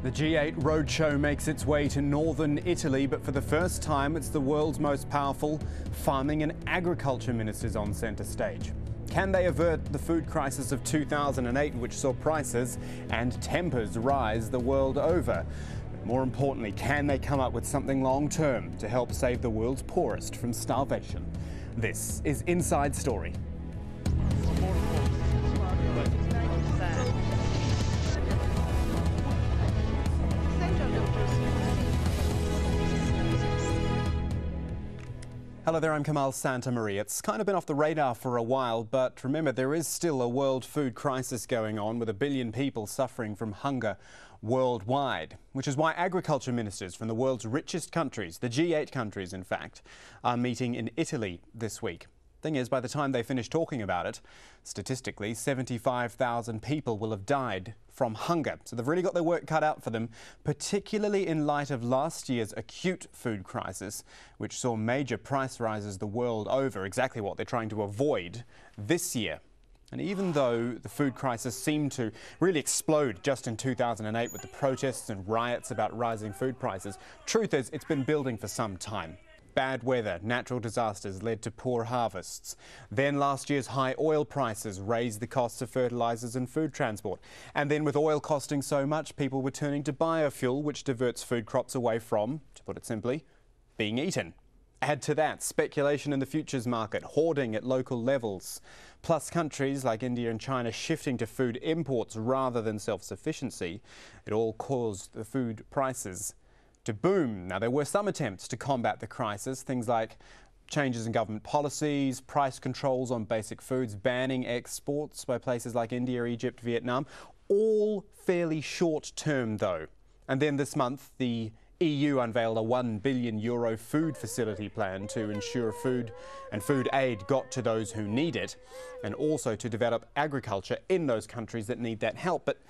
The G8 roadshow makes its way to northern Italy, but for the first time it's the world's most powerful farming and agriculture ministers on centre stage. Can they avert the food crisis of 2008, which saw prices and tempers rise the world over? But more importantly, can they come up with something long-term to help save the world's poorest from starvation? This is Inside Story. Hello there, I'm Kamal Santamaria. It's kind of been off the radar for a while, but remember, there is still a world food crisis going on with 1 billion people suffering from hunger worldwide, which is why agriculture ministers from the world's richest countries, the G8 countries in fact, are meeting in Italy this week. Thing is, by the time they finish talking about it, statistically 75,000 people will have died from hunger. So they've really got their work cut out for them, particularly in light of last year's acute food crisis, which saw major price rises the world over, exactly what they're trying to avoid this year. And even though the food crisis seemed to really explode just in 2008 with the protests and riots about rising food prices, truth is it's been building for some time. Bad weather, natural disasters led to poor harvests. Then last year's high oil prices raised the costs of fertilisers and food transport. And then with oil costing so much, people were turning to biofuel, which diverts food crops away from, to put it simply, being eaten. Add to that speculation in the futures market, hoarding at local levels, plus countries like India and China shifting to food imports rather than self-sufficiency. It all caused the food prices to boom. Now, there were some attempts to combat the crisis, things like changes in government policies, price controls on basic foods, banning exports by places like India, Egypt, Vietnam, all fairly short term though. And then this month, the EU unveiled a €1 billion food facility plan to ensure food and food aid got to those who need it, and also to develop agriculture in those countries that need that help. But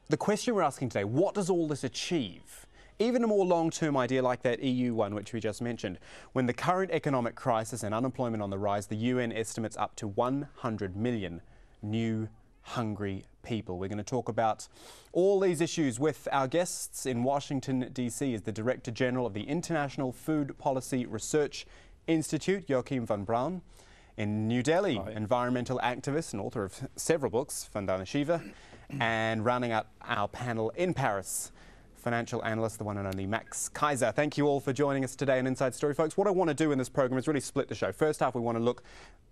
the question we're asking today, what does all this achieve? Even a more long-term idea like that EU one, which we just mentioned, when the current economic crisis and unemployment on the rise, the UN estimates up to 100 million new hungry people. We're going to talk about all these issues with our guests. In Washington, D.C. is the Director General of the International Food Policy Research Institute, Joachim van Braun. In New Delhi, environmental activist and author of several books, Vandana Shiva. And rounding out our panel in Paris, financial analyst, the one and only Max Keiser. Thank you all for joining us today on Inside Story, folks. What I want to do in this program is really split the show. First half, we want to look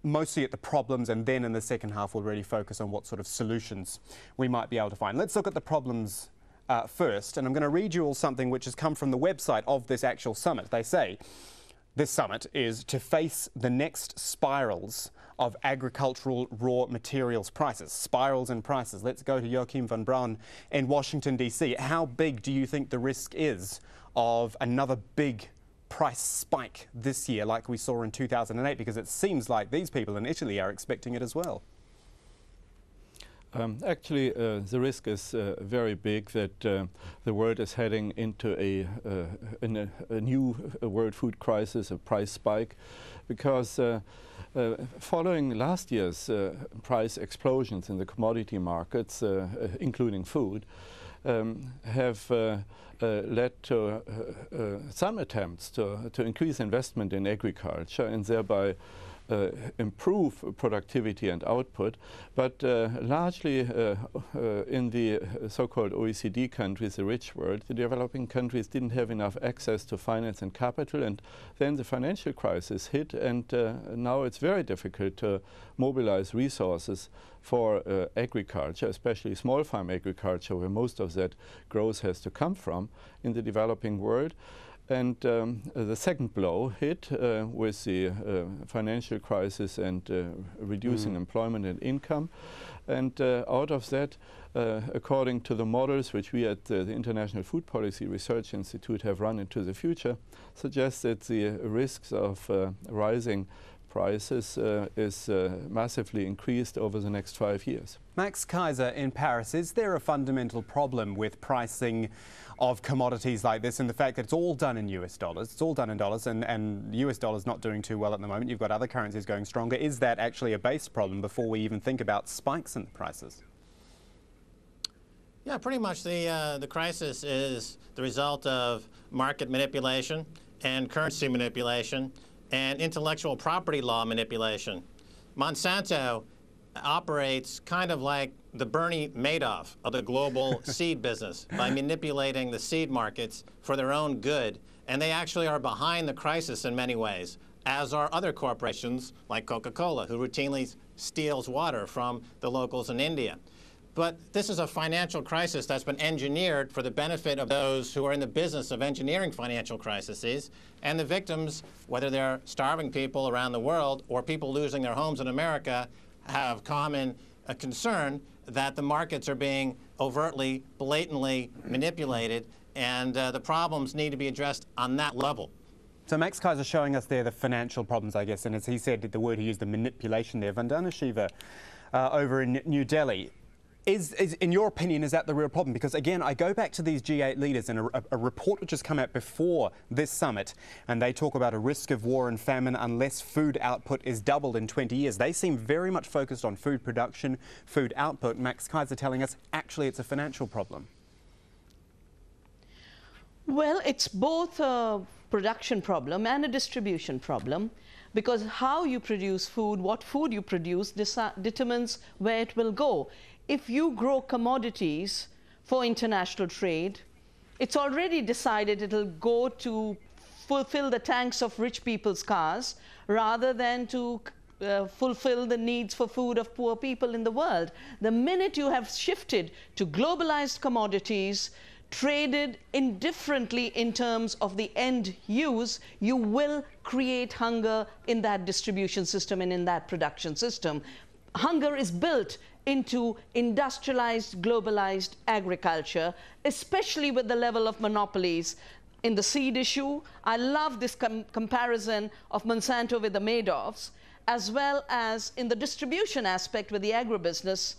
mostly at the problems, and then in the second half, we'll really focus on what sort of solutions we might be able to find. Let's look at the problems first, and I'm going to read you all something which has come from the website of this actual summit. They say this summit is to face the next spirals of agricultural raw materials prices. Spirals in prices. Let's go to Joachim van Braun in Washington, D.C. How big do you think the risk is of another big price spike this year like we saw in 2008? Because it seems like these people in Italy are expecting it as well. Actually, the risk is very big that the world is heading into a new world food crisis, a price spike, because following last year's price explosions in the commodity markets, including food, have led to some attempts to increase investment in agriculture and thereby improve productivity and output, but largely in the so-called OECD countries, the rich world, the developing countries didn't have enough access to finance and capital, and then the financial crisis hit, and now it's very difficult to mobilize resources for agriculture, especially small farm agriculture, where most of that growth has to come from in the developing world. And the second blow hit with the financial crisis and reducing employment and income. And out of that, according to the models which we at the International Food Policy Research Institute have run into the future, suggests that the risks of rising prices is massively increased over the next 5 years. Max Keiser in Paris, is there a fundamental problem with pricing of commodities like this and the fact that it's all done in US dollars? It's all done in dollars, and US dollars not doing too well at the moment. You've got other currencies going stronger. Is that actually a base problem before we even think about spikes in the prices? Yeah, pretty much the crisis is the result of market manipulation and currency manipulation and intellectual property law manipulation. Monsanto operates kind of like the Bernie Madoff of the global seed business by manipulating the seed markets for their own good. And they actually are behind the crisis in many ways, as are other corporations like Coca-Cola, who routinely steals water from the locals in India. But this is a financial crisis that's been engineered for the benefit of those who are in the business of engineering financial crises. And the victims, whether they're starving people around the world or people losing their homes in America, have common concern that the markets are being overtly, blatantly manipulated, and the problems need to be addressed on that level. So Max Keiser showing us there the financial problems, I guess, and as he said, the word he used, the manipulation there. Vandana Shiva over in New Delhi. Is, in your opinion, is that the real problem? Because again, I go back to these G8 leaders and a report which has come out before this summit, and they talk about a risk of war and famine unless food output is doubled in 20 years. They seem very much focused on food production, food output. Max Keiser telling us actually it's a financial problem. Well, it's both a production problem and a distribution problem, because how you produce food, what food you produce, determines where it will go. If you grow commodities for international trade, it's already decided it'll go to fulfill the tanks of rich people's cars rather than to fulfill the needs for food of poor people in the world. The minute you have shifted to globalized commodities, traded indifferently in terms of the end use, you will create hunger in that distribution system and in that production system. Hunger is built into industrialized, globalized agriculture, especially with the level of monopolies. In the seed issue, I love this comparison of Monsanto with the Madoffs, as well as in the distribution aspect with the agribusiness.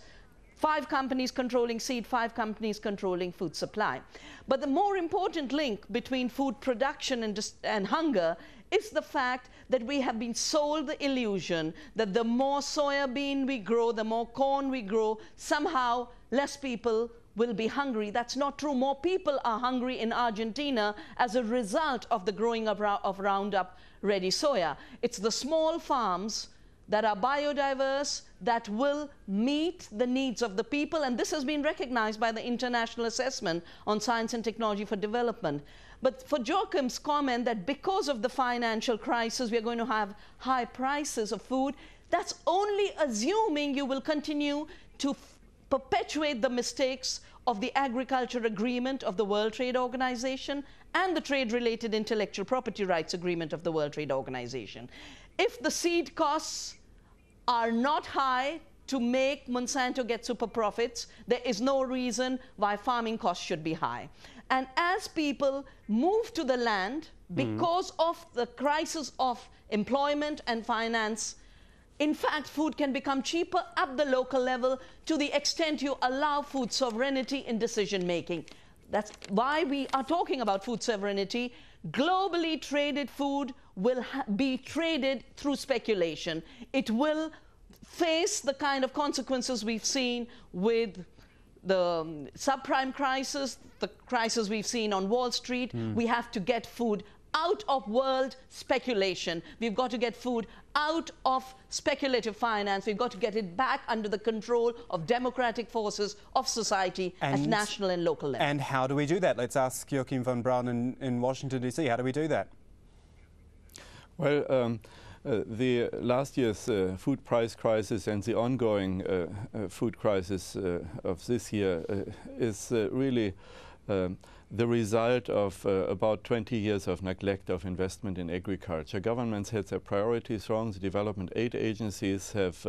5 companies controlling seed, 5 companies controlling food supply. But the more important link between food production and hunger is the fact that we have been sold the illusion that the more soya bean we grow, the more corn we grow, somehow less people will be hungry. That's not true. More people are hungry in Argentina as a result of the growing of Roundup Ready soya. It's the small farms that are biodiverse, that will meet the needs of the people, and this has been recognized by the International Assessment on Science and Technology for Development. But for Joachim's comment that because of the financial crisis we are going to have high prices of food, that's only assuming you will continue to perpetuate the mistakes of the agriculture agreement of the World Trade Organization and the trade-related intellectual property rights agreement of the World Trade Organization. If the seed costs are not high to make Monsanto get super profits, there is no reason why farming costs should be high. And as people move to the land, because of the crisis of employment and finance, in fact, food can become cheaper at the local level to the extent you allow food sovereignty in decision making. That's why we are talking about food sovereignty. Globally traded food will be traded through speculation. It will face the kind of consequences we've seen with the subprime crisis, the crisis we've seen on Wall Street. We have to get food out of world speculation. We've got to get food out of speculative finance. We've got to get it back under the control of democratic forces of society at national and local level. And how do we do that? Let's ask Joachim von Braun in Washington, D.C. How do we do that? Well, the last year's food price crisis and the ongoing food crisis of this year is really the result of about 20 years of neglect of investment in agriculture. Governments had their priorities wrong. The development aid agencies have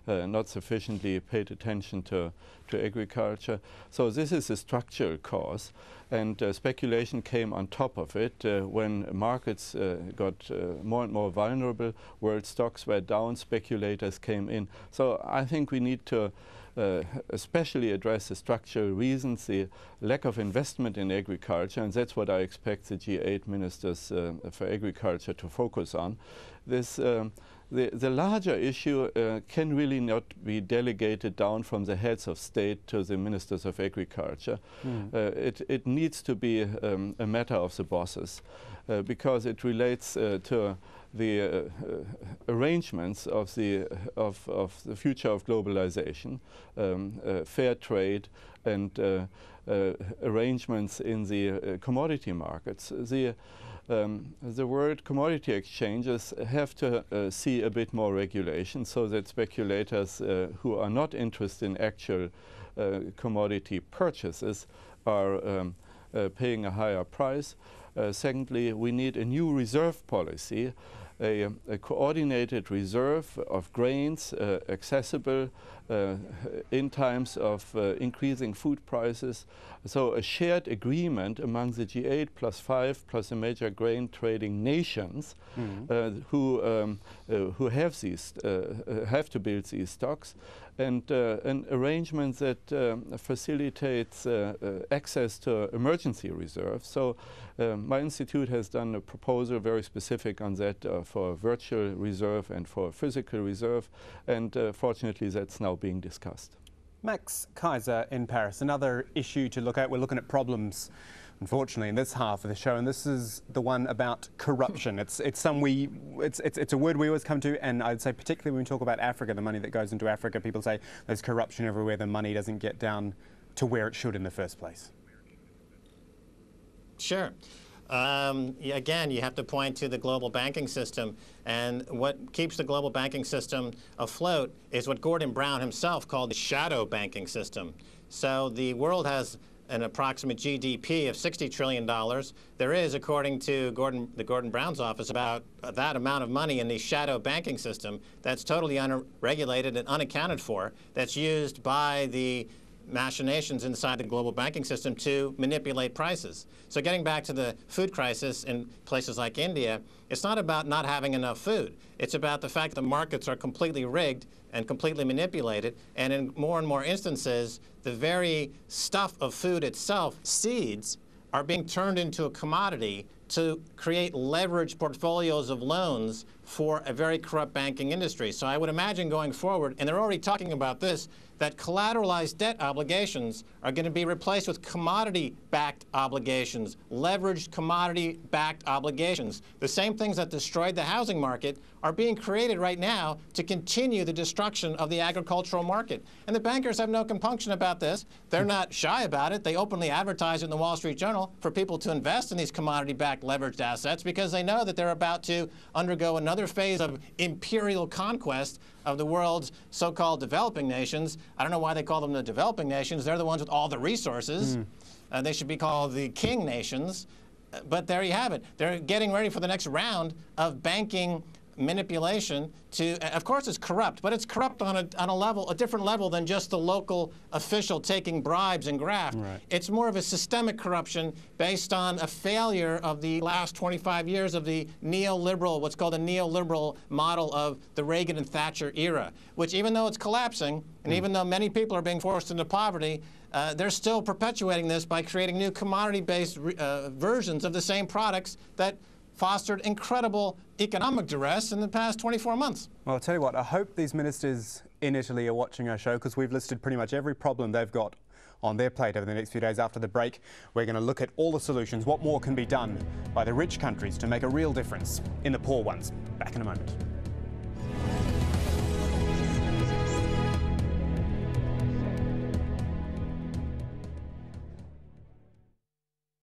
not sufficiently paid attention to agriculture. So this is a structural cause, and speculation came on top of it. When markets got more and more vulnerable, world stocks were down, speculators came in. So I think we need to especially address the structural reasons, the lack of investment in agriculture, and that's what I expect the G8 ministers for agriculture to focus on. This the larger issue can really not be delegated down from the heads of state to the ministers of agriculture. It needs to be a matter of the bosses because it relates to the arrangements of the future of globalization, fair trade, and arrangements in the commodity markets. The world commodity exchanges have to see a bit more regulation so that speculators who are not interested in actual commodity purchases are paying a higher price. Secondly, we need a new reserve policy, a coordinated reserve of grains accessible in times of increasing food prices. So a shared agreement among the G8 plus 5 plus the major grain trading nations who have these have to build these stocks, and an arrangement that facilitates access to emergency reserves. So my institute has done a proposal very specific on that for a virtual reserve and for a physical reserve, and fortunately that's now being discussed. Max Keiser in Paris, another issue to look at. We're looking at problems, unfortunately, in this half of the show, and this is the one about corruption. It's a word we always come to, and I'd say particularly when we talk about Africa, the money that goes into Africa, people say there's corruption everywhere, the money doesn't get down to where it should in the first place. Sure. Again, you have to point to the global banking system, and what keeps the global banking system afloat is what Gordon Brown himself called the shadow banking system. So the world has an approximate GDP of $60 trillion. There is, according to the Gordon Brown's office, about that amount of money in the shadow banking system that's totally unregulated and unaccounted for, that's used by the machinations inside the global banking system to manipulate prices. So getting back to the food crisis in places like India, it's not about not having enough food. It's about the fact that the markets are completely rigged and completely manipulated, and in more and more instances, the very stuff of food itself, seeds, are being turned into a commodity to create leveraged portfolios of loans for a very corrupt banking industry. So I would imagine going forward, and they're already talking about this, that collateralized debt obligations are going to be replaced with commodity-backed obligations, leveraged commodity-backed obligations. The same things that destroyed the housing market are being created right now to continue the destruction of the agricultural market. And the bankers have no compunction about this. They're not shy about it. They openly advertise it in the Wall Street Journal for people to invest in these commodity-backed leveraged assets because they know that they're about to undergo another phase of imperial conquest of the world's so-called developing nations. I don't know why they call them the developing nations. They're the ones with all the resources. They should be called the king nations. But there you have it. They're getting ready for the next round of banking manipulation to, of course it's corrupt, but it's corrupt on a different level than just the local official taking bribes and graft. Right. It's more of a systemic corruption based on a failure of the last 25 years of the neoliberal, what's called a neoliberal model of the Reagan and Thatcher era, which even though it's collapsing, and even though many people are being forced into poverty, they're still perpetuating this by creating new commodity-based versions of the same products that fostered incredible economic duress in the past 24 months. Well, I'll tell you what, I hope these ministers in Italy are watching our show, because we've listed pretty much every problem they've got on their plate over the next few days. After the break, we're going to look at all the solutions, what more can be done by the rich countries to make a real difference in the poor ones. Back in a moment.